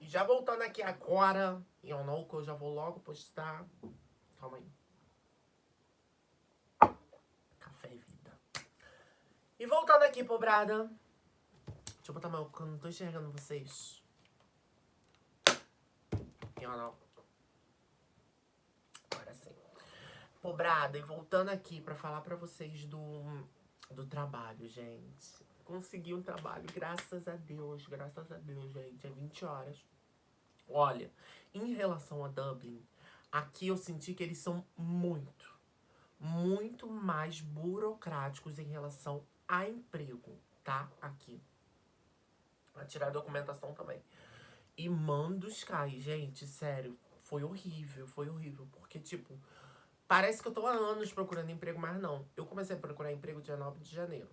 já voltando aqui agora. Eu não, que eu já vou logo postar. Calma aí. Café e vida. E voltando aqui, pobrada. Deixa eu botar meu... Eu não tô enxergando vocês. Eu não. Agora sim. Pobrada, e voltando aqui pra falar pra vocês do trabalho, gente. Consegui um trabalho, graças a Deus, gente. É 20 horas. Olha, em relação a Dublin, aqui eu senti que eles são muito mais burocráticos em relação a emprego, tá? Aqui. A tirar a documentação também. E mandos cai, gente, sério. Foi horrível, porque, tipo, parece que eu tô há anos procurando emprego, mas não. Eu comecei a procurar emprego dia 9 de janeiro.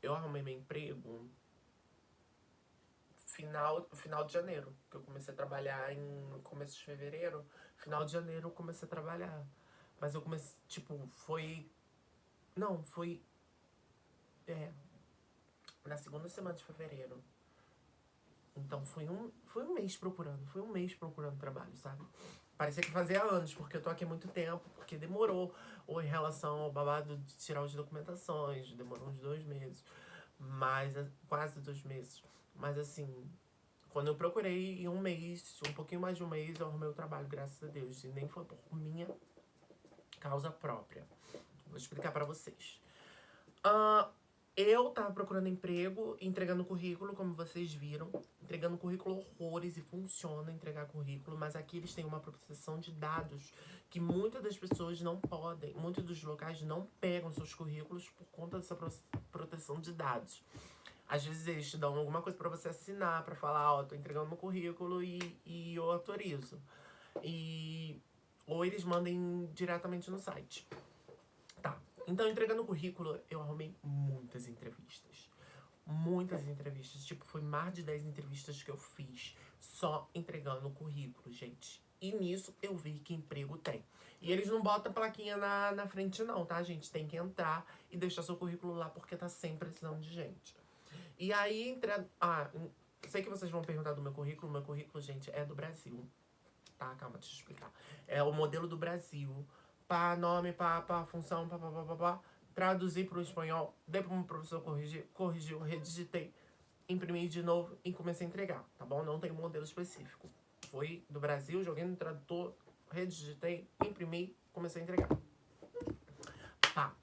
Eu arrumei meu emprego final de janeiro. Que eu comecei a trabalhar em começo de fevereiro. Final de janeiro eu comecei a trabalhar. Mas eu comecei, tipo, foi... Não, foi... É, na segunda semana de fevereiro. Então foi um mês procurando. Foi um mês procurando trabalho, sabe? Parecia que fazia anos, porque eu tô aqui há muito tempo, porque demorou. Ou em relação ao babado de tirar as documentações, demorou uns 2 meses. Mas, quase 2 meses. Mas assim, quando eu procurei em um mês, um pouquinho mais de um mês, eu arrumei o trabalho, graças a Deus. E nem foi por minha causa própria. Vou explicar pra vocês. Ah, eu tava procurando emprego, entregando currículo, como vocês viram. Entregando currículo horrores e funciona entregar currículo, mas aqui eles têm uma proteção de dados que muitas das pessoas não podem, muitos dos locais não pegam seus currículos por conta dessa proteção de dados. Às vezes eles te dão alguma coisa pra você assinar, pra falar, ó, tô entregando meu currículo e eu autorizo. Ou eles mandem diretamente no site. Tá. Então, entregando o currículo, eu arrumei muitas entrevistas. Muitas entrevistas. Tipo, foi mais de 10 entrevistas que eu fiz só entregando o currículo, gente. E nisso eu vi que emprego tem. E eles não botam plaquinha na frente, não, tá, gente? Tem que entrar e deixar seu currículo lá porque tá sempre precisando de gente. E aí, sei que vocês vão perguntar do meu currículo. Meu currículo, gente, é do Brasil. Tá, calma, deixa eu explicar. É o modelo do Brasil. Pá, nome, pá, função, pá. Traduzir pro espanhol. Dei pro meu professor corrigiu, redigitei, imprimi de novo e comecei a entregar, tá bom? Não tem um modelo específico. Foi do Brasil, joguei no tradutor, redigitei, imprimi, comecei a entregar. Tá.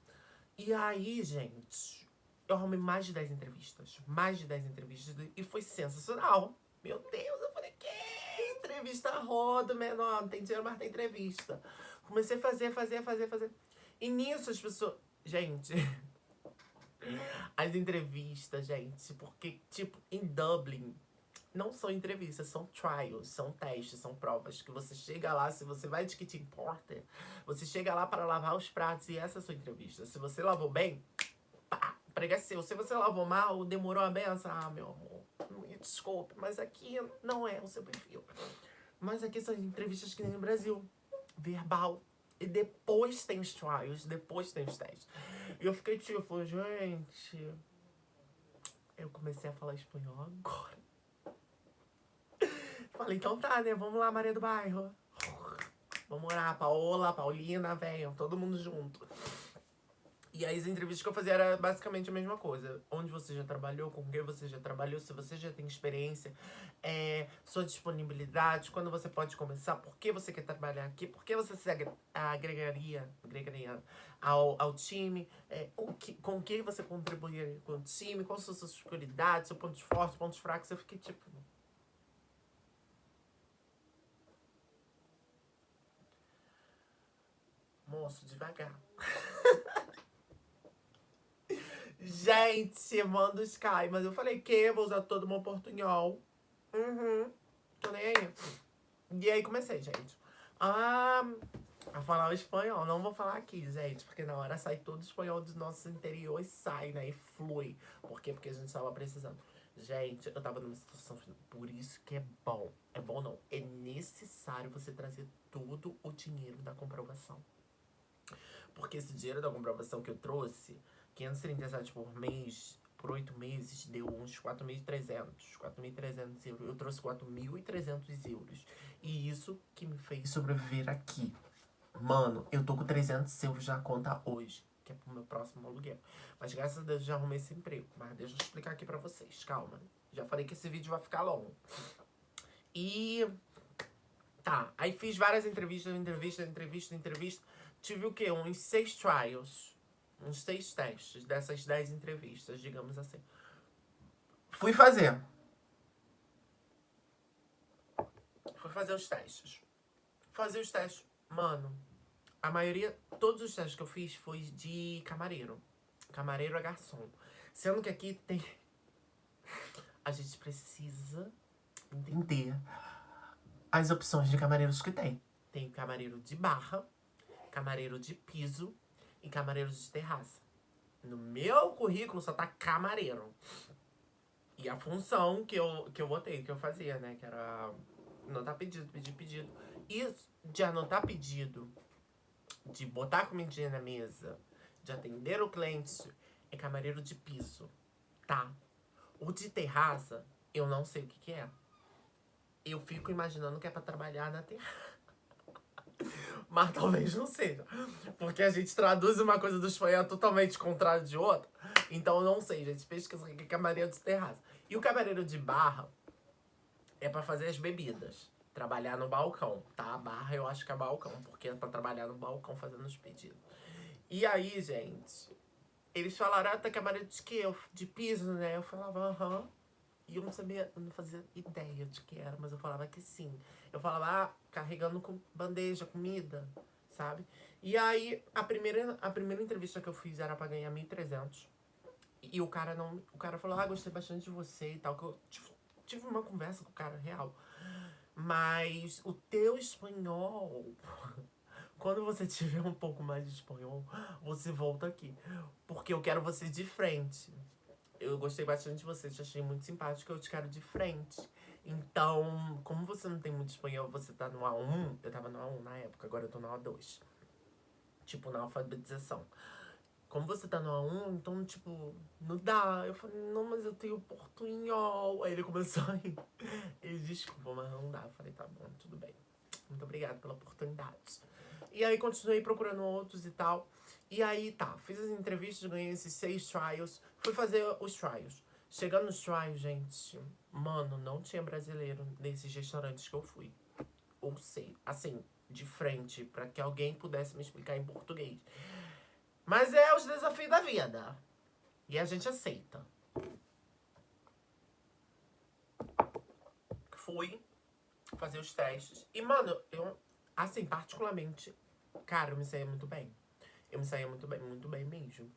E aí, gente, eu arrumei mais de 10 entrevistas. Mais de 10 entrevistas. E foi sensacional. Meu Deus, eu falei, que entrevista roda, menor. Não tem dinheiro, mas tem entrevista. Comecei a fazer. E nisso as pessoas... Gente, as entrevistas, gente, porque, tipo, em Dublin, não são entrevistas, são trials, são testes, são provas. Que você chega lá, se você vai de kitchen porter, você chega lá para lavar os pratos e essa é a sua entrevista. Se você lavou bem, pá, prega seu. Se você lavou mal, demorou a benção, meu amor, me desculpe, mas aqui não é o seu perfil. Mas aqui são entrevistas que nem no Brasil, verbal. E depois tem os trials, depois tem os testes. E eu fiquei tipo, gente, eu comecei a falar espanhol agora. Falei, então tá, né? Vamos lá, Maria do Bairro. Vamos orar, Paola, Paulina, venham, todo mundo junto. E aí as entrevistas que eu fazia era basicamente a mesma coisa. Onde você já trabalhou, com quem você já trabalhou, se você já tem experiência, sua disponibilidade, quando você pode começar, por que você quer trabalhar aqui, por que você se agregaria ao time, com o que você contribuiria com o time, quais são suas qualidades, seus pontos fortes, pontos fracos. Eu fiquei tipo... Moço, devagar. Gente, manda os cai. Mas eu falei que vou usar todo o meu portunhol. Tô nem aí. E aí comecei, gente. A falar o espanhol. Não vou falar aqui, gente, porque na hora sai todo o espanhol dos nossos interiores, sai, né? E flui. Por quê? Porque a gente tava precisando. Gente, eu tava numa situação... Por isso que é bom. É bom não. É necessário você trazer todo o dinheiro da comprovação. Porque esse dinheiro da comprovação que eu trouxe, 537 por mês, por 8 meses, deu uns 4.300. 4.300 euros. Eu trouxe 4.300 euros. E isso que me fez sobreviver aqui. Mano, eu tô com 300 euros na conta hoje, que é pro meu próximo aluguel. Mas graças a Deus já arrumei esse emprego. Mas deixa eu explicar aqui pra vocês, calma. Já falei que esse vídeo vai ficar longo. E... tá, aí fiz várias entrevistas. Tive o quê? Uns 6 trials. Uns 6 testes dessas 10 entrevistas, digamos assim. Fui fazer os testes. Fazer os testes. Mano, a maioria, todos os testes que eu fiz foi de camareiro. Camareiro é garçom. Sendo que aqui tem... a gente precisa entender as opções de camareiros que tem. Tem camareiro de barra, camareiro de piso e camareiro de terraça. No meu currículo só tá camareiro. E a função que eu botei, que eu fazia, né? Que era anotar pedido, pedir pedido. E de anotar pedido, de botar comidinha na mesa, de atender o cliente, é camareiro de piso, tá? O de terraça, eu não sei o que é. Eu fico imaginando que é pra trabalhar na terraça. Mas talvez não seja. Porque a gente traduz uma coisa do espanhol totalmente contrário de outra. Então eu não sei, gente. Pesquisa aqui que é camareiro de terraça. E o camareiro de barra é pra fazer as bebidas. Trabalhar no balcão, tá? A barra eu acho que é balcão, porque é pra trabalhar no balcão fazendo os pedidos. E aí, gente, eles falaram, tá camareiro de quê? De piso, né? Eu falava, aham. E eu não sabia, eu não fazia ideia de que era, mas eu falava que sim. Eu falava, carregando com bandeja, comida, sabe? E aí, a primeira entrevista que eu fiz era pra ganhar 1.300. E o cara não... O cara falou, gostei bastante de você e tal. Que eu tive uma conversa com o cara real. Mas o teu espanhol... Quando você tiver um pouco mais de espanhol, você volta aqui. Porque eu quero você de frente. Eu gostei bastante de você, te achei muito simpático, eu te quero de frente. Então, como você não tem muito espanhol, você tá no A1, eu tava no A1 na época, agora eu tô no A2. Tipo, na alfabetização. Como você tá no A1, então, tipo, não dá. Eu falei, não, mas eu tenho portunhol. Aí ele começou a rir. Ele, desculpa, mas não dá. Eu falei, tá bom, tudo bem. Muito obrigada pela oportunidade. E aí continuei procurando outros e tal. E aí, tá, fiz as entrevistas, ganhei esses 6 trials. Fui fazer os trials. Chegando nos trials, gente, mano, não tinha brasileiro nesses restaurantes que eu fui. Ou sei, assim, de frente, pra que alguém pudesse me explicar em português. Mas é os desafios da vida. E a gente aceita. Fui fazer os testes. E, mano, eu, assim, particularmente, cara, eu me saía muito bem. Eu me saía muito bem mesmo.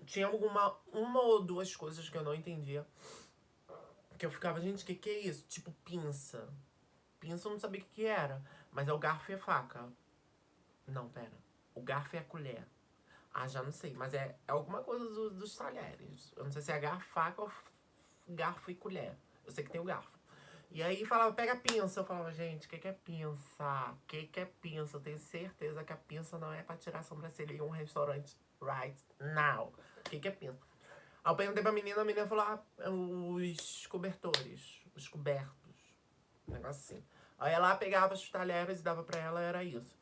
Tinha uma ou duas coisas que eu não entendia. Que eu ficava, gente, o que é isso? Tipo, pinça. Pinça eu não sabia o que era. Mas é o garfo e a faca. Não, pera. O garfo e a colher. Já não sei. Mas é alguma coisa dos talheres. Eu não sei se é garfo, faca ou garfo e colher. Eu sei que tem o garfo. E aí falava, pega a pinça. Eu falava, gente, o que é pinça? O que é pinça? Eu tenho certeza que a pinça não é pra tirar a sobrancelha em um restaurante right now. O que é pinça? Aí eu perguntei pra menina, a menina falou, os cobertores, os cobertos. Um negócio assim. Aí ela pegava os talheres e dava pra ela, era isso.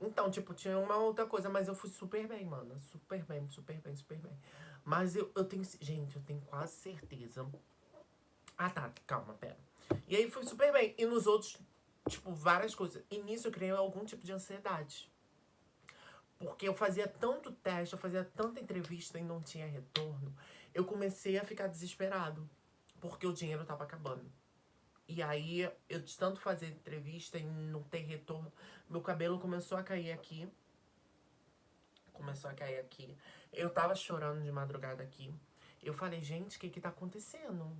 Então, tipo, tinha uma outra coisa, mas eu fui super bem, mano. Super bem, super bem, super bem. Mas eu tenho, gente, eu tenho quase certeza. Tá, calma, pera. E aí fui super bem. E nos outros, tipo, várias coisas. E nisso eu criei algum tipo de ansiedade. Porque eu fazia tanto teste, eu fazia tanta entrevista e não tinha retorno. Eu comecei a ficar desesperado. Porque o dinheiro tava acabando. E aí, eu de tanto fazer entrevista e não ter retorno, meu cabelo começou a cair aqui. Eu tava chorando de madrugada aqui. Eu falei, gente, o que tá acontecendo?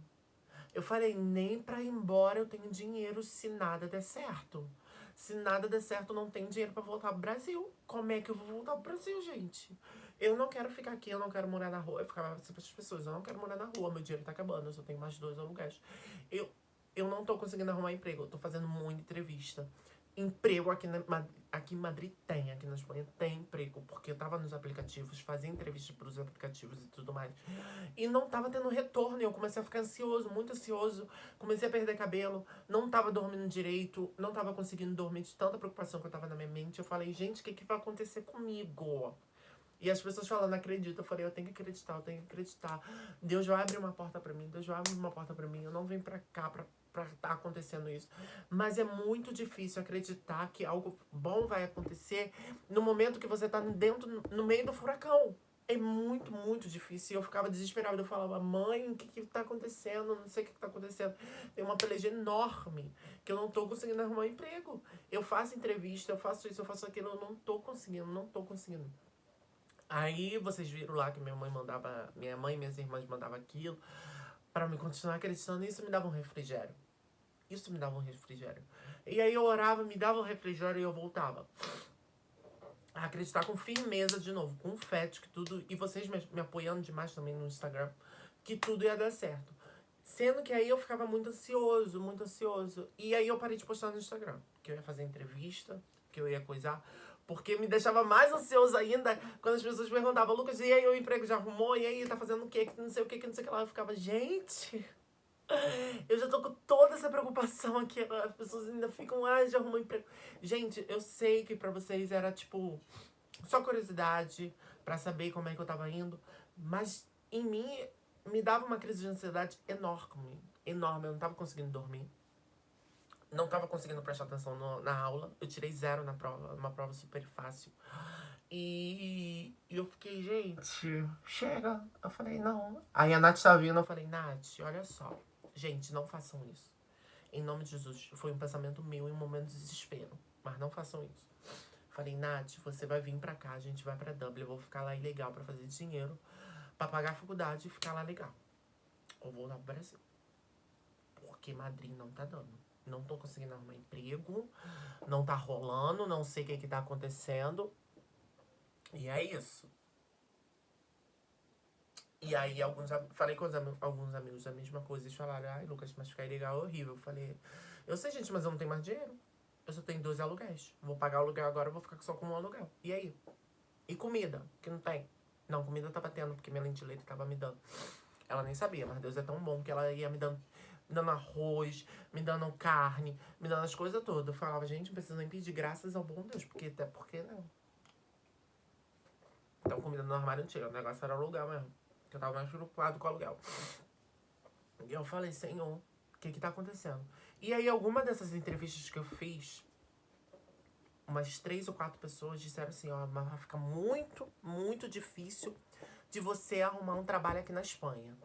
Eu falei, nem pra ir embora eu tenho dinheiro se nada der certo. Se nada der certo, eu não tenho dinheiro pra voltar pro Brasil. Como é que eu vou voltar pro Brasil, gente? Eu não quero ficar aqui, eu não quero morar na rua. Eu ficava assim pras pessoas, eu não quero morar na rua, meu dinheiro tá acabando, eu só tenho mais 2 aluguéis. Eu não tô conseguindo arrumar emprego, eu tô fazendo muita entrevista. emprego aqui em Madrid tem, aqui na Espanha tem emprego, porque eu tava nos aplicativos, fazia entrevista pros aplicativos e tudo mais. E não tava tendo retorno, e eu comecei a ficar ansioso, muito ansioso, comecei a perder cabelo, não tava dormindo direito, não tava conseguindo dormir de tanta preocupação que eu tava na minha mente. Eu falei, gente, o que vai acontecer comigo? E as pessoas falando, não acredito. Eu falei, eu tenho que acreditar, eu tenho que acreditar. Deus vai abrir uma porta pra mim, Deus vai abrir uma porta pra mim. Eu não venho pra cá pra tá acontecendo isso. Mas é muito difícil acreditar que algo bom vai acontecer no momento que você tá dentro, no meio do furacão. É muito, muito difícil. E eu ficava desesperada. Eu falava, mãe, o que tá acontecendo? Não sei o que tá acontecendo. Tem uma peleja enorme que eu não tô conseguindo arrumar um emprego. Eu faço entrevista, eu faço isso, eu faço aquilo. Eu não tô conseguindo, não tô conseguindo. Aí vocês viram lá que minha mãe e minhas irmãs mandavam aquilo pra me continuar acreditando. Isso me dava um refrigério. Isso me dava um refrigério. E aí eu orava, me dava um refrigério e eu voltava a acreditar com firmeza de novo, com fé de que tudo. E vocês me apoiando demais também no Instagram, que tudo ia dar certo. Sendo que aí eu ficava muito ansioso, muito ansioso. E aí eu parei de postar no Instagram. Que eu ia fazer entrevista, que eu ia coisar. Porque me deixava mais ansioso ainda quando as pessoas perguntavam, Lucas, e aí o emprego já arrumou? E aí tá fazendo o quê? Que não sei o quê, que não sei o que lá. Eu ficava, gente, eu já tô com toda essa preocupação aqui. As pessoas ainda ficam, já arrumou emprego. Gente, eu sei que pra vocês era tipo só curiosidade pra saber como é que eu tava indo. Mas em mim me dava uma crise de ansiedade enorme. Enorme. Eu não tava conseguindo dormir. Não tava conseguindo prestar atenção na aula. Eu tirei 0 na prova. Uma prova super fácil. E eu fiquei, gente, chega. Eu falei, não. Aí a Nath tá vindo. Eu falei, Nath, olha só. Gente, não façam isso. Em nome de Jesus. Foi um pensamento meu em um momento de desespero. Mas não façam isso. Falei, Nath, você vai vir pra cá. A gente vai pra Dublin. Eu vou ficar lá ilegal pra fazer dinheiro. Pra pagar a faculdade e ficar lá legal. Ou voltar pro Brasil. Porque Madrid não tá dando. Não tô conseguindo arrumar emprego. Não tá rolando. Não sei o que tá acontecendo. E é isso. E aí, falei com alguns amigos a mesma coisa. Eles falaram, ai, Lucas, mas ficar ilegal é horrível. Eu falei, eu sei, gente, mas eu não tenho mais dinheiro. Eu só tenho 12 aluguéis. Vou pagar o aluguel agora, eu vou ficar só com um aluguel. E aí? E comida? Que não tem. Não, comida tava tendo, porque minha lentilheira tava me dando. Ela nem sabia, mas Deus é tão bom que ela ia me dando arroz, me dando carne, me dando as coisas todas. Eu falava, gente, não precisa nem pedir graças ao bom Deus, porque até porque não. Então comida no armário não tinha, o negócio era o aluguel mesmo. Que eu tava mais preocupado com o aluguel. E eu falei, Senhor, o que tá acontecendo? E aí, alguma dessas entrevistas que eu fiz, umas 3 ou 4 pessoas disseram assim, ó, mas vai ficar muito, muito difícil de você arrumar um trabalho aqui na Espanha.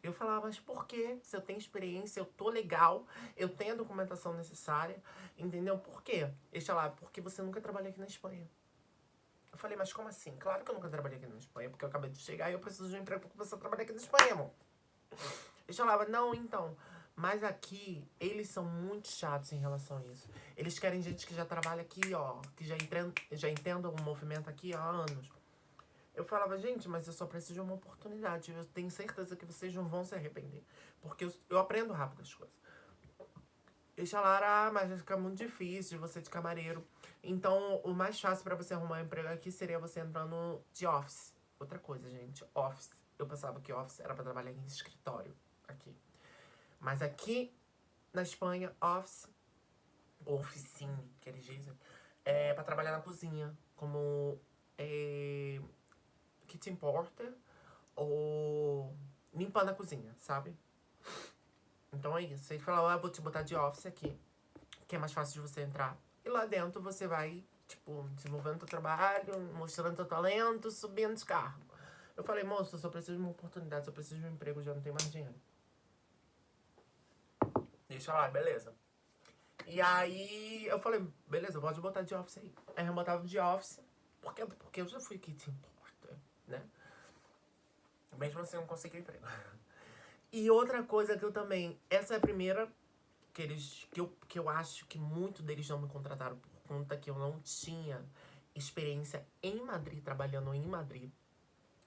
Eu falava, mas por quê? Se eu tenho experiência, eu tô legal, eu tenho a documentação necessária, entendeu? Por quê? Eles falaram, porque você nunca trabalhou aqui na Espanha. Eu falei, mas como assim? Claro que eu nunca trabalhei aqui na Espanha, porque eu acabei de chegar e eu preciso de um emprego pra começar a trabalhar aqui na Espanha, amor. Eles falavam, não, então, mas aqui, eles são muito chatos em relação a isso. Eles querem gente que já trabalha aqui, ó, que já entenda o movimento aqui há anos. Eu falava, gente, mas eu só preciso de uma oportunidade. Eu tenho certeza que vocês não vão se arrepender. Porque eu aprendo rápido as coisas. Eles falaram, mas vai ficar muito difícil de você de camareiro. Então, o mais fácil pra você arrumar um emprego aqui seria você entrando de office. Outra coisa, gente, office. Eu pensava que office era pra trabalhar em escritório aqui. Mas aqui na Espanha, office, ou officine, que eles dizem, é pra trabalhar na cozinha, como kitchen porter ou limpando a cozinha, sabe? Então é isso. Ele falou, vou te botar de office aqui, que é mais fácil de você entrar. E lá dentro você vai, tipo, desenvolvendo teu trabalho, mostrando teu talento, subindo de carro. Eu falei, moço, eu só preciso de uma oportunidade, só preciso de um emprego, já não tenho mais dinheiro. Deixa lá, beleza. E aí eu falei, beleza, pode botar de office aí. Aí eu botava de office, porque eu já fui kitchen porter, né? Mesmo assim eu não consegui emprego. E outra coisa que eu também, essa é a primeira que eu acho que muito deles não me contrataram por conta que eu não tinha experiência em Madrid, trabalhando em Madrid,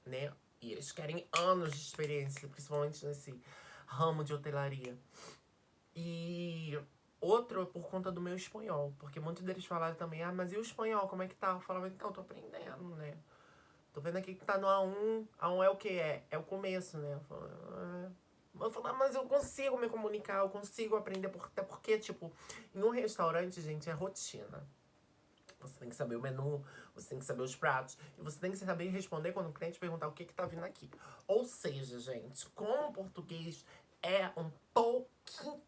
né? E eles querem anos de experiência, principalmente nesse ramo de hotelaria. E Outro é por conta do meu espanhol. Porque muitos deles falaram também, mas e o espanhol, como é que tá? Eu falava, então, tô aprendendo, né? Tô vendo aqui que tá no A1. A1 é o que é? É o começo, né? Eu falo, mas eu consigo me comunicar, eu consigo aprender. Até porque, tipo, em um restaurante, gente, é rotina. Você tem que saber o menu, você tem que saber os pratos. E você tem que saber responder quando o cliente perguntar o que tá vindo aqui. Ou seja, gente, como o português é um pouquinho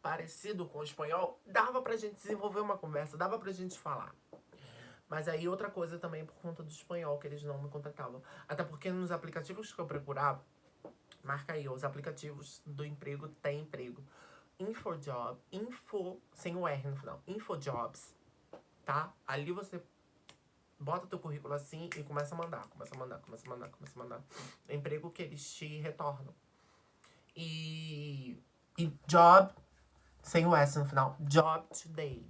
parecido com o espanhol, dava pra gente desenvolver uma conversa, dava pra gente falar. Mas aí outra coisa também por conta do espanhol, que eles não me contratavam. Até porque nos aplicativos que eu procurava, marca aí, os aplicativos do emprego tem emprego. Infojob, sem o R no final, Infojobs, tá? Ali você bota teu currículo assim e começa a mandar. É emprego que eles te retornam. E job, sem o S no final, Job Today,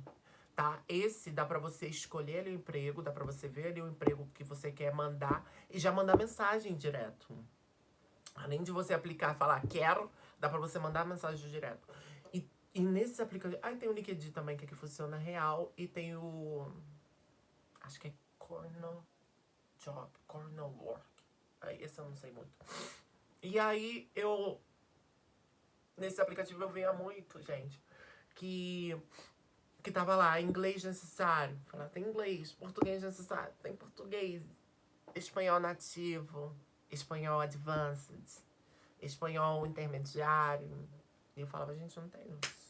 tá? Esse dá pra você escolher ali o emprego, dá pra você ver ali o emprego que você quer mandar e já mandar mensagem direto. Além de você aplicar, falar quero, dá pra você mandar mensagem direto. E nesses aplicativos... Aí tem o LinkedIn também, que aqui funciona real. E tem o... Acho que é Cornell Work. Aí, esse eu não sei muito. E aí, nesse aplicativo eu via muito, gente, que tava lá, inglês necessário. Falar, tem inglês, português necessário, tem português, espanhol nativo, espanhol advanced, espanhol intermediário. E eu falava, gente, eu não tenho isso.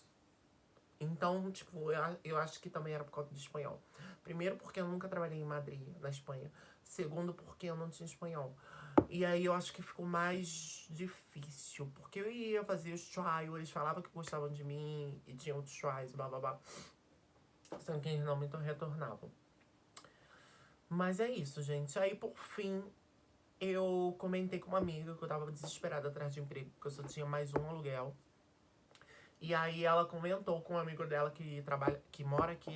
Então, tipo, eu acho que também era por causa do espanhol. Primeiro, porque eu nunca trabalhei em Madrid, na Espanha. Segundo, porque eu não tinha espanhol. E aí eu acho que ficou mais difícil. Porque eu ia fazer os trials, eles falavam que gostavam de mim e tinham outros trials, blá blá blá. Sendo que eles não me retornavam. Mas é isso, gente. Aí, por fim, eu comentei com uma amiga que eu tava desesperada atrás de emprego, porque eu só tinha mais um aluguel. E aí ela comentou com um amigo dela que mora aqui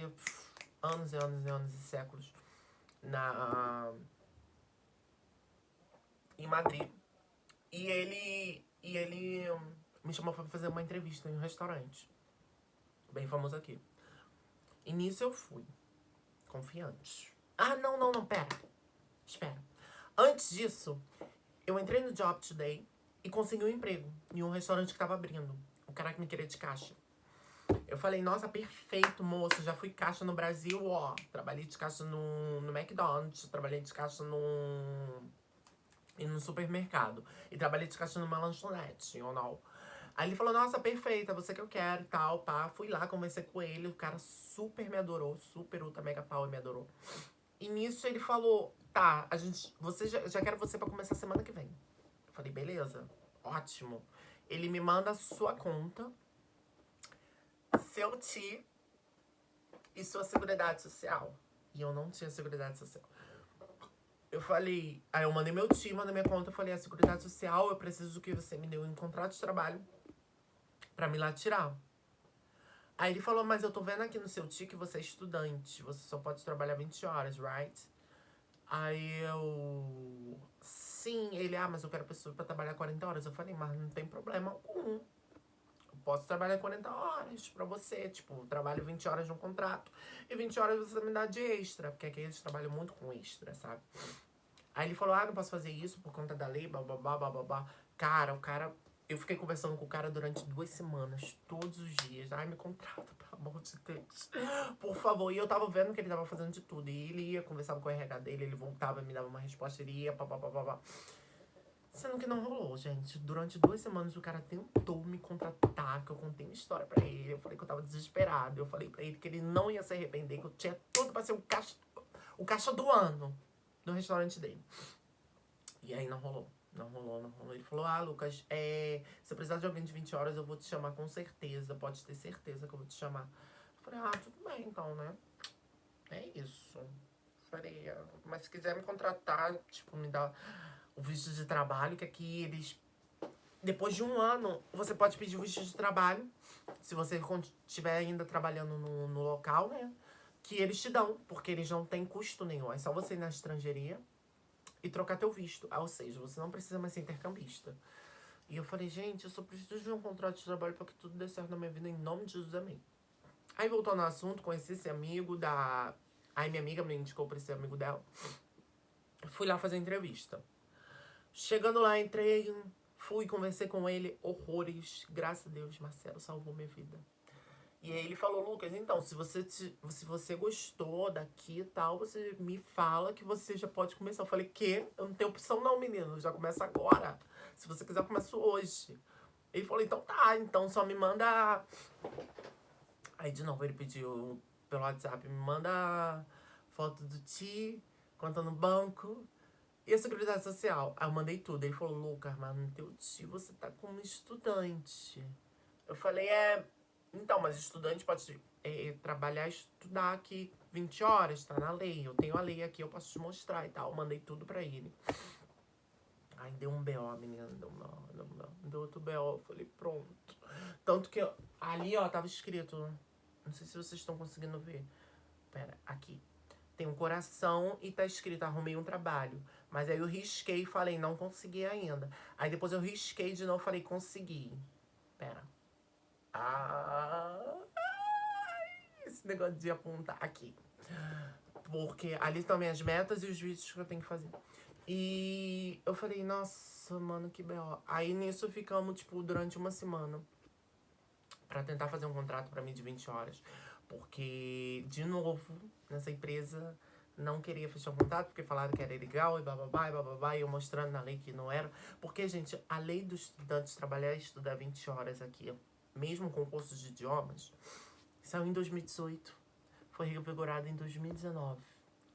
anos e anos e anos e séculos em Madrid. E ele me chamou pra fazer uma entrevista em um restaurante bem famoso aqui. E nisso eu fui, confiante. Ah, não, pera. Espera. Antes disso, eu entrei no Job Today e consegui um emprego em um restaurante que tava abrindo. O cara que me queria de caixa. Eu falei, nossa, perfeito, moço. Já fui caixa no Brasil, ó. Trabalhei de caixa no McDonald's, trabalhei de caixa no supermercado. E trabalhei de caixa numa lanchonete, ou não. Aí ele falou, nossa, perfeita, você que eu quero e tal, pá. Fui lá, conversei com ele, o cara super me adorou, super ultra mega power me adorou. E nisso ele falou, tá, já quero você pra começar semana que vem. Eu falei, beleza, ótimo. Ele me manda a sua conta, seu TI e sua seguridade social. E eu não tinha seguridade social. Eu falei, aí eu mandei meu TI, mandei minha conta, eu falei, a seguridade social, eu preciso que você me dê um contrato de trabalho pra me lá tirar. Aí ele falou, mas eu tô vendo aqui no seu TI que você é estudante, você só pode trabalhar 20 horas, right? Aí eu... Sim, ele, mas eu quero pessoa pra trabalhar 40 horas. Eu falei, mas não tem problema algum. Eu posso trabalhar 40 horas pra você. Tipo, eu trabalho 20 horas de um contrato. E 20 horas você me dá de extra. Porque aqui eles trabalham muito com extra, sabe? Aí ele falou, não posso fazer isso por conta da lei, bababá, bababá. Cara, o cara... Eu fiquei conversando com o cara durante 2 semanas, todos os dias. Ai, me contrata, pelo amor de Deus. Por favor. E eu tava vendo que ele tava fazendo de tudo. E ele ia, conversava com o RH dele, ele voltava, me dava uma resposta, ele ia, papapá. Sendo que não rolou, gente. Durante 2 semanas o cara tentou me contratar, que eu contei uma história pra ele. Eu falei que eu tava desesperado. Eu falei pra ele que ele não ia se arrepender, que eu tinha tudo pra ser o caixa do ano do restaurante dele. E aí não rolou. Não rolou. Ele falou, Lucas, se precisar de alguém de 20 horas, eu vou te chamar com certeza. Pode ter certeza que eu vou te chamar. Eu falei, tudo bem então, né? É isso. Falei, mas se quiser me contratar, tipo, me dar o visto de trabalho, que aqui eles... Depois de 1 ano, você pode pedir o visto de trabalho, se você estiver ainda trabalhando no local, né? Que eles te dão, porque eles não têm custo nenhum. É só você ir na estrangeiria e trocar teu visto. Ou seja, você não precisa mais ser intercambista. E eu falei, gente, eu só preciso de um contrato de trabalho pra que tudo dê certo na minha vida, em nome de Jesus, amém. Aí, voltando ao assunto, conheci esse amigo da... Aí, minha amiga me indicou pra esse amigo dela. Fui lá fazer a entrevista. Chegando lá, entrei, fui, conversei com ele, horrores. Graças a Deus, Marcelo salvou minha vida. E aí ele falou, Lucas, então, se você gostou daqui e tal, você me fala que você já pode começar. Eu falei, quê? Eu não tenho opção não, menino, já começa agora. Se você quiser, eu começo hoje. Ele falou, então tá, então só me manda... Aí de novo ele pediu pelo WhatsApp, me manda foto do Ti, conta no banco e a Seguridade Social. Aí eu mandei tudo. Ele falou, Lucas, mas no teu Ti você tá como estudante. Eu falei, então, mas estudante pode trabalhar e estudar aqui 20 horas, tá na lei. Eu tenho a lei aqui, eu posso te mostrar e tal. Eu mandei tudo pra ele. Aí deu um BO, menina, deu outro BO. Eu falei, pronto. Tanto que ali, ó, tava escrito. Não sei se vocês estão conseguindo ver. Pera, aqui. Tem um coração e tá escrito, arrumei um trabalho. Mas aí eu risquei e falei, não consegui ainda. Aí depois eu risquei de novo e falei, consegui. Pera. Ah, esse negócio de apontar aqui. Porque ali estão minhas metas e os vídeos que eu tenho que fazer. E eu falei, nossa, mano, que B.O. Aí nisso ficamos, tipo, durante uma semana pra tentar fazer um contrato pra mim de 20 horas. Porque, de novo, nessa empresa não queria fechar o contrato porque falaram que era ilegal e bababá, e eu mostrando na lei que não era. Porque, gente, a lei dos estudantes trabalhar e estudar 20 horas aqui, mesmo com cursos de idiomas, saiu em 2018. Foi revigorada em 2019.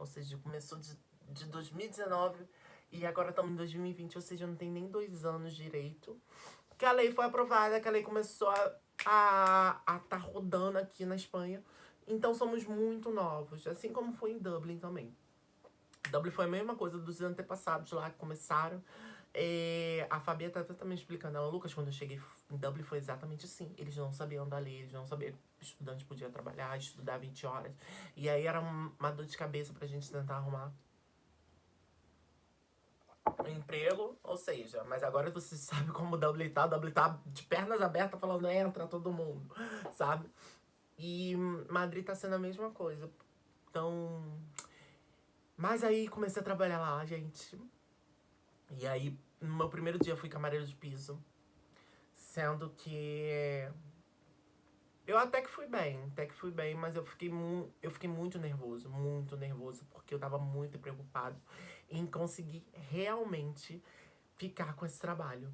Ou seja, começou de 2019 e agora estamos em 2020. Ou seja, não tem nem 2 anos direito. Que a lei foi aprovada, que a lei começou a tá rodando aqui na Espanha. Então somos muito novos. Assim como foi em Dublin também. Dublin foi a mesma coisa dos antepassados lá que começaram. A Fabi até também explicando. Ela, Lucas, quando eu cheguei em Dublin foi exatamente assim. Eles não sabiam da lei, eles não sabiam que o estudante podia trabalhar, estudar 20 horas. E aí era uma dor de cabeça pra gente tentar arrumar um emprego, ou seja, mas agora você sabe como o W tá de pernas abertas falando entra todo mundo, sabe? E Madrid tá sendo a mesma coisa. Então, mas aí comecei a trabalhar lá, gente. E aí, no meu primeiro dia, eu fui camareiro de piso. Sendo que eu até que fui bem, mas eu fiquei muito nervoso, porque eu tava muito preocupado em conseguir realmente ficar com esse trabalho.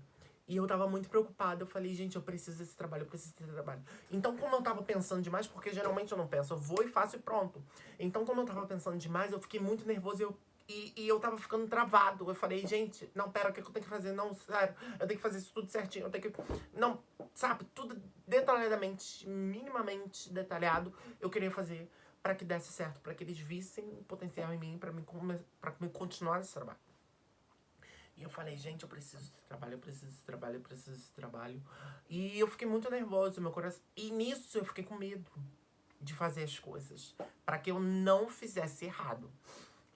E eu tava muito preocupada, eu falei, gente, eu preciso desse trabalho, eu preciso desse trabalho. Então, como eu tava pensando demais, porque geralmente eu não penso, eu vou e faço e pronto. Então, como eu tava pensando demais, eu fiquei muito nervoso e eu tava ficando travado. Eu falei, gente, não, pera, o que eu tenho que fazer? Não, sério, eu tenho que fazer isso tudo certinho, eu tenho que... Não, sabe, tudo detalhadamente, minimamente detalhado, eu queria fazer pra que desse certo, pra que eles vissem o potencial em mim, pra me continuar esse trabalho. E eu falei, gente, eu preciso desse trabalho, eu preciso desse trabalho, eu preciso desse trabalho. E eu fiquei muito nervoso, meu coração. E nisso eu fiquei com medo de fazer as coisas. Pra que eu não fizesse errado.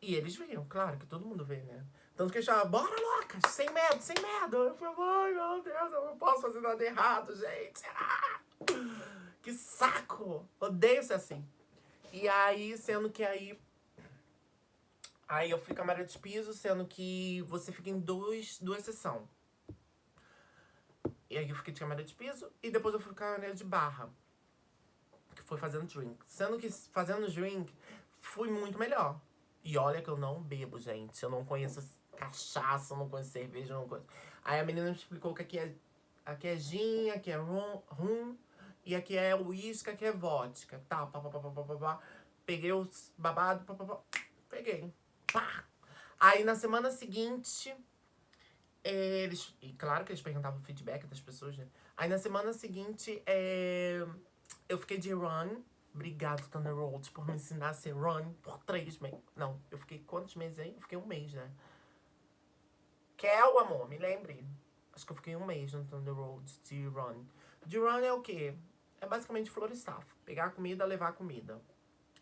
E eles viam, claro que todo mundo vê, né? Tanto que eles falavam, bora, Lucas, sem medo, sem medo. Eu falei, ai, meu Deus, eu não posso fazer nada errado, gente. Ah, que saco! Odeio ser assim. E aí, sendo que aí eu fui camareiro de piso, sendo que você fica em duas sessões. E aí eu fiquei de camareiro de piso e depois eu fui camareiro de barra. Que foi fazendo drink. Sendo que fazendo drink fui muito melhor. E olha que eu não bebo, gente. Eu não conheço cachaça, eu não conheço cerveja, eu não conheço. Aí a menina me explicou que aqui é gin, aqui é rum, e aqui é uísque, aqui é vodka. Tá, pá. Peguei os babados, peguei. Pá. Aí na semana seguinte, e claro que eles perguntavam o feedback das pessoas, né? Aí na semana seguinte, eu fiquei de run. Obrigado, Thunder Road, por me ensinar a ser run por 3 meses. Não, eu fiquei quantos meses aí? Eu fiquei 1 mês, né? Kel, amor, me lembre. Acho que eu fiquei 1 mês no Thunder Road de run. De run é o quê? É basicamente florestar. Pegar a comida, levar a comida.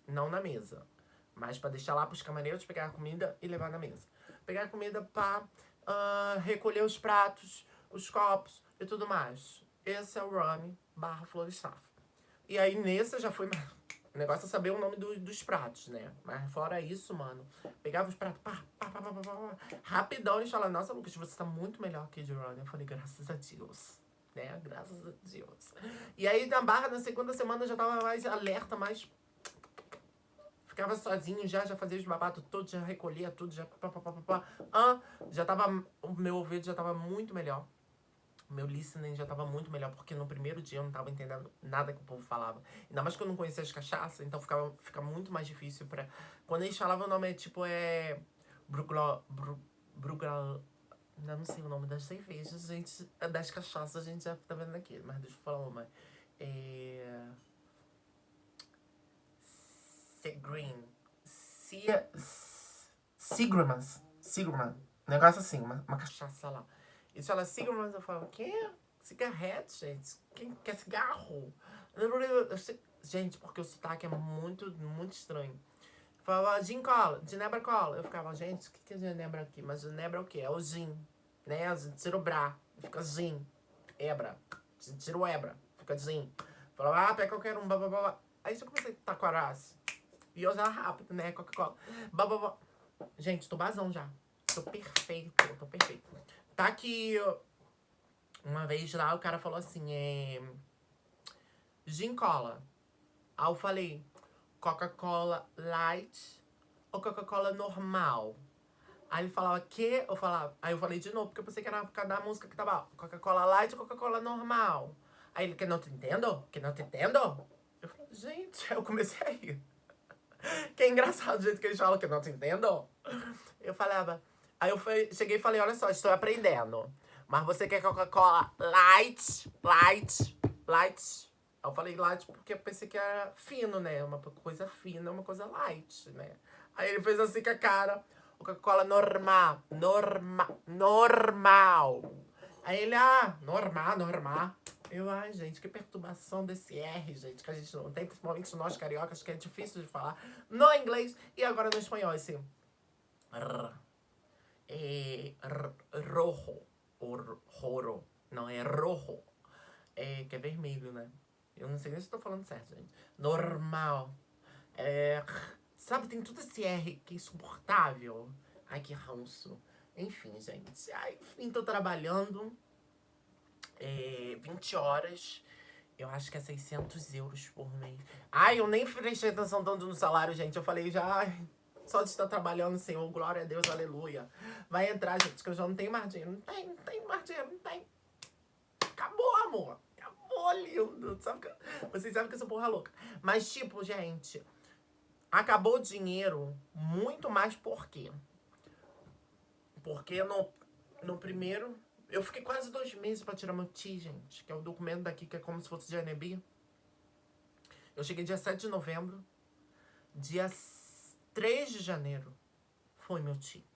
Não na mesa. Mas pra deixar lá pros camareiros pegar a comida e levar na mesa. Pegar a comida pra recolher os pratos, os copos e tudo mais. Esse é o Rami / Floristaff. E aí, nesse, já foi... O negócio é saber o nome dos pratos, né? Mas fora isso, mano, pegava os pratos, pá, rapidão, eles falaram, nossa, Lucas, você tá muito melhor que de Rami. Eu falei, graças a Deus, né? Graças a Deus. E aí, na barra, na segunda semana, eu já tava mais alerta, mais... Ficava sozinho já fazia os babados todos, já recolhia tudo, já já tava... O meu ouvido já tava muito melhor. O meu listening já tava muito melhor, porque no primeiro dia eu não tava entendendo nada que o povo falava. Ainda mais que eu não conhecia as cachaças, então fica muito mais difícil pra... Quando eles falavam o nome, Brugla... Não sei o nome das cervejas, gente. Das cachaças a gente já tá vendo aqui, mas deixa eu falar uma. Segreen. Seagram. Negócio assim, uma cachaça lá. E se ela Seagram, eu falo, o quê? Cigarrete, gente? Quem quer cigarro? Gente, porque o sotaque é muito, muito estranho. Falava gin cola, ginebra cola. Eu ficava, gente, o que é ginebra aqui? Mas ginebra é o quê? É o gin, né? A gente tira o brá, fica gin. Ebra. A gente tira o ebra, fica gin. Falava, pega qualquer um, blá, blá, blá. Aí já comecei a taquaraço. E eu já rápido, né? Coca-Cola. Gente, tô basão já. Tô perfeito. Tá aqui, uma vez lá, o cara falou assim, gin cola. Aí eu falei, Coca-Cola light ou Coca-Cola normal? Aí ele falava, que? Eu falava, aí eu falei de novo, porque eu pensei que era por causa da música que tava, Coca-Cola light ou Coca-Cola normal? Aí ele, que não te entendo? Que não te entendo? Eu falei, gente, eu comecei a rir. Que é engraçado o jeito que eles falam que não te entendo. Eu falava. Aí eu cheguei e falei, olha só, estou aprendendo. Mas você quer Coca-Cola light? Aí eu falei light porque eu pensei que era fino, né? Uma coisa fina, uma coisa light, né? Aí ele fez assim com a cara. Coca-Cola normal. Aí ele, normal. Eu, ai, gente, que perturbação desse R, gente, que a gente não tem, principalmente nós cariocas, que é difícil de falar no inglês e agora no espanhol, esse rojo, ou roro, não, é rojo, que é vermelho, né? Eu não sei nem se eu tô falando certo, gente. Normal. Sabe, tem todo esse R que é insuportável. Ai, que ranço. Enfim, gente. Enfim, tô trabalhando 20 horas. Eu acho que é 600 euros por mês. Ai, eu nem prestei atenção tanto no salário, gente. Eu falei já, só de estar trabalhando, Senhor, glória a Deus, aleluia. Vai entrar, gente, que eu já não tenho mais dinheiro. Não tem mais dinheiro, não tem. Acabou, amor. Acabou, lindo. Vocês sabem que eu sou porra louca. Mas, tipo, gente, acabou o dinheiro muito mais por quê? Porque no primeiro... Eu fiquei quase 2 meses pra tirar meu TI, gente. Que é o documento daqui, que é como se fosse de ANB. Eu cheguei dia 7 de novembro. Dia 3 de janeiro foi meu TI.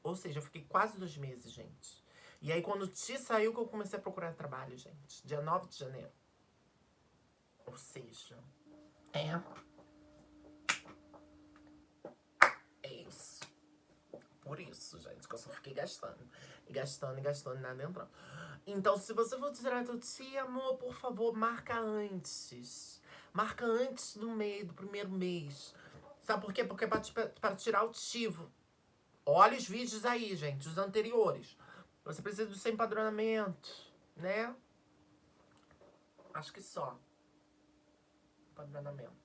Ou seja, eu fiquei quase 2 meses, gente. E aí, quando o TI saiu, que eu comecei a procurar trabalho, gente. Dia 9 de janeiro. Ou seja... É isso. Por isso, gente, que eu só fiquei gastando. E gastando, nada entrando. Então, se você for tirar teu TI, amor, por favor, marca antes. Marca antes do primeiro mês. Sabe por quê? Porque para tirar o TIVO. Olha os vídeos aí, gente, os anteriores. Você precisa do seu empadronamento, né? Acho que só. Empadronamento.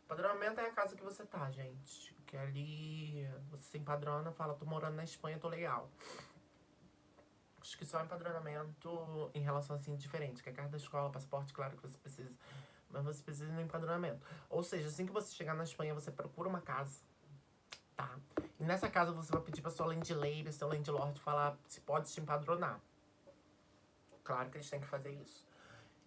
Empadronamento é a casa que você tá, gente. Que ali você se empadrona, fala, tô morando na Espanha, tô legal. Acho que só empadronamento em relação assim diferente, que é carta da escola, passaporte, claro que você precisa, mas você precisa do empadronamento. Ou seja, assim que você chegar na Espanha, você procura uma casa, tá? E nessa casa você vai pedir pra sua landlady, seu landlord falar se pode te empadronar. Claro que eles têm que fazer isso.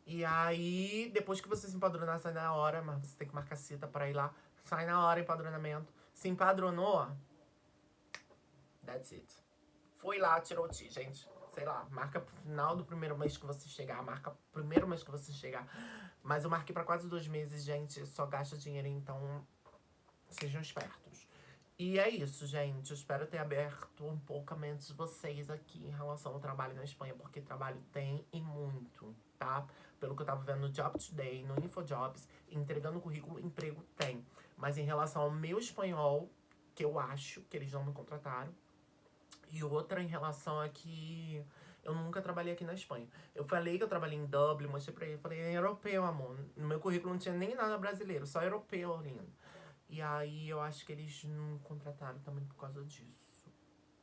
E aí, depois que você se empadronar, sai na hora, mas você tem que marcar cita pra ir lá. Sai na hora, empadronamento. Se empadronou, that's it. Foi lá, tirou o TI, gente. Sei lá, marca pro final do primeiro mês que você chegar. Marca primeiro mês que você chegar. Mas eu marquei pra quase 2 meses, gente. Só gasta dinheiro, então sejam espertos. E é isso, gente. Eu espero ter aberto um pouco a mente de vocês aqui em relação ao trabalho na Espanha, porque trabalho tem e muito, tá? Pelo que eu tava vendo no Job Today, no InfoJobs, entregando currículo, emprego tem. Mas em relação ao meu espanhol, que eu acho que eles não me contrataram, e outra em relação a que eu nunca trabalhei aqui na Espanha. Eu falei que eu trabalhei em Dublin, mostrei pra ele, falei, é europeu, amor. No meu currículo não tinha nem nada brasileiro, só europeu, lindo. E aí eu acho que eles não contrataram também por causa disso.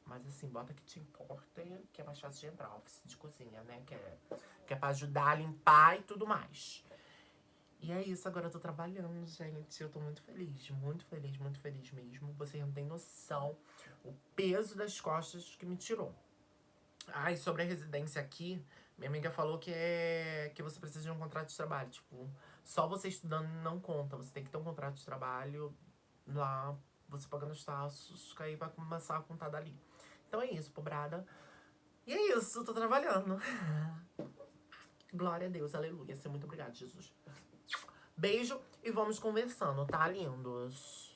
Mas assim, bota que te importa, que é mais fácil de entrar, office de cozinha, né? Que é pra ajudar a limpar e tudo mais. E é isso, agora eu tô trabalhando, gente. Eu tô muito feliz, muito feliz, muito feliz mesmo. Vocês não têm noção o peso das costas que me tirou. Ai, sobre a residência aqui, minha amiga falou que você precisa de um contrato de trabalho. Tipo, só você estudando não conta. Você tem que ter um contrato de trabalho lá, você pagando os taxos, que aí vai começar a contar dali. Então é isso, pobrada. E é isso, tô trabalhando. Glória a Deus, aleluia. Muito obrigada, Jesus. Beijo e vamos conversando, tá, lindos?